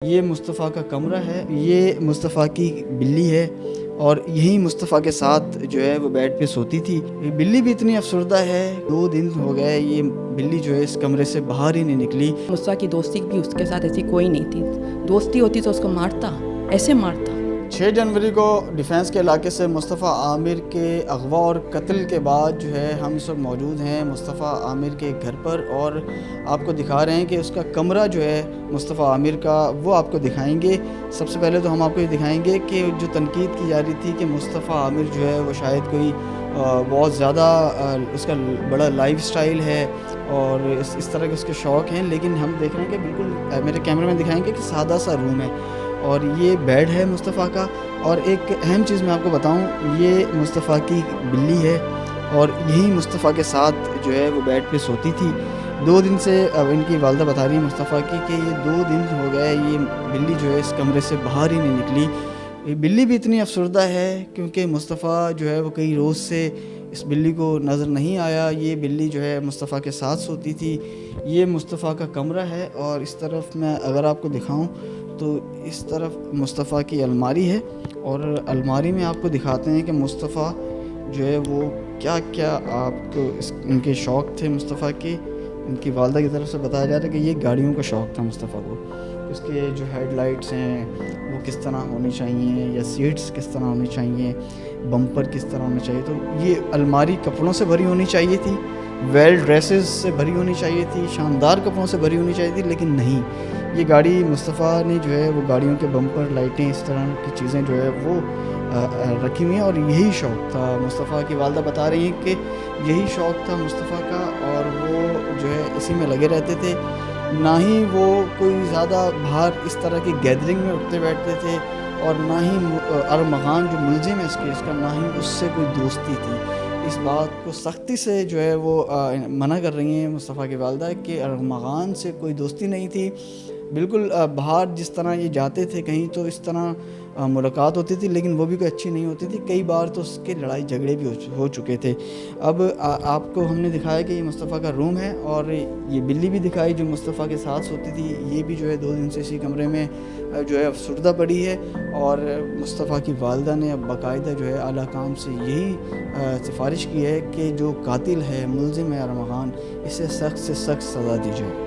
یہ مصطفیٰ کا کمرہ ہے، یہ مصطفیٰ کی بلی ہے اور یہی مصطفیٰ کے ساتھ جو ہے وہ بیڈ پہ سوتی تھی۔ یہ بلی بھی اتنی افسردہ ہے، 2 دن ہو گئے یہ بلی جو ہے اس کمرے سے باہر ہی نہیں نکلی۔ مصطفیٰ کی دوستی بھی اس کے ساتھ ایسی کوئی نہیں تھی، دوستی ہوتی تو اس کو مارتا، ایسے مارتا۔ 6 جنوری کو ڈیفینس کے علاقے سے مصطفیٰ عامر کے اغوا اور قتل کے بعد جو ہے ہم اس وقت موجود ہیں مصطفیٰ عامر کے گھر پر اور آپ کو دکھا رہے ہیں کہ اس کا کمرہ جو ہے مصطفیٰ عامر کا وہ آپ کو دکھائیں گے۔ سب سے پہلے تو ہم آپ کو یہ دکھائیں گے کہ جو تنقید کی جا رہی تھی کہ مصطفیٰ عامر جو ہے وہ شاید کوئی بہت زیادہ اس کا بڑا لائف سٹائل ہے اور اس طرح کے اس کے شوق ہیں، لیکن ہم دیکھ رہے ہیں کہ بالکل میرے کیمرے میں دکھائیں گے کہ سادہ سا روم ہے اور یہ بیڈ ہے مصطفیٰ کا۔ اور ایک اہم چیز میں آپ کو بتاؤں، یہ مصطفیٰ کی بلی ہے اور یہی مصطفیٰ کے ساتھ جو ہے وہ بیڈ پہ سوتی تھی۔ 2 دن سے اب ان کی والدہ بتا رہی ہے مصطفیٰ کی کہ یہ 2 دن ہو گئے یہ بلی جو ہے اس کمرے سے باہر ہی نہیں نکلی۔ یہ بلی بھی اتنی افسردہ ہے کیونکہ مصطفیٰ جو ہے وہ کئی روز سے اس بلی کو نظر نہیں آیا۔ یہ بلی جو ہے مصطفیٰ کے ساتھ سوتی تھی۔ یہ مصطفیٰ کا کمرہ ہے اور اس طرف میں اگر آپ کو دکھاؤں تو اس طرف مصطفیٰ کی الماری ہے اور الماری میں آپ کو دکھاتے ہیں کہ مصطفیٰ جو ہے وہ کیا کیا آپ کو ان کے شوق تھے مصطفیٰ کے۔ ان کی والدہ کی طرف سے بتایا جا رہا ہے کہ یہ گاڑیوں کا شوق تھا مصطفیٰ کو۔ اس کے جو ہیڈ لائٹس ہیں وہ کس طرح ہونی چاہیے یا سیٹس کس طرح ہونی چاہیے، بمپر کس طرح ہونا چاہیے۔ تو یہ الماری کپڑوں سے بھری ہونی چاہیے تھی، ویل ڈریسز سے بھری ہونی چاہیے تھی، شاندار کپڑوں سے بھری ہونی چاہیے تھی، لیکن نہیں، یہ گاڑی مصطفیٰ نے جو ہے وہ گاڑیوں کے بمپر، لائٹیں، اس طرح کی چیزیں جو ہے وہ رکھی ہوئی ہیں اور یہی شوق تھا مصطفیٰ کی والدہ بتا رہی ہیں کہ یہی شوق تھا مصطفیٰ کا اور وہ جو ہے اسی میں لگے رہتے تھے۔ نہ ہی وہ کوئی زیادہ باہر اس طرح کی گیدرنگ میں اٹھتے بیٹھتے تھے اور نہ ہی ارمغان جو ملزم ہے اس کیس کا، نہ ہی اس سے کوئی دوستی تھی۔ اس بات کو سختی سے جو ہے وہ منع کر رہی ہیں مصطفیٰ کی والدہ کہ ارمغان سے کوئی دوستی نہیں تھی۔ بالکل باہر جس طرح یہ جاتے تھے کہیں تو اس طرح ملاقات ہوتی تھی، لیکن وہ بھی کوئی اچھی نہیں ہوتی تھی، کئی بار تو اس کے لڑائی جھگڑے بھی ہو چکے تھے۔ اب آپ کو ہم نے دکھایا کہ یہ مصطفیٰ کا روم ہے اور یہ بلی بھی دکھائی جو مصطفیٰ کے ساتھ سوتی تھی، یہ بھی جو ہے 2 دن سے اسی کمرے میں جو ہے افسردہ پڑی ہے اور مصطفیٰ کی والدہ نے اب باقاعدہ جو ہے اعلیٰ حکام سے یہی سفارش کی ہے کہ جو قاتل ہے، ملزم ہے ارمغان، اسے سخت سے سخت سزا دی جائے۔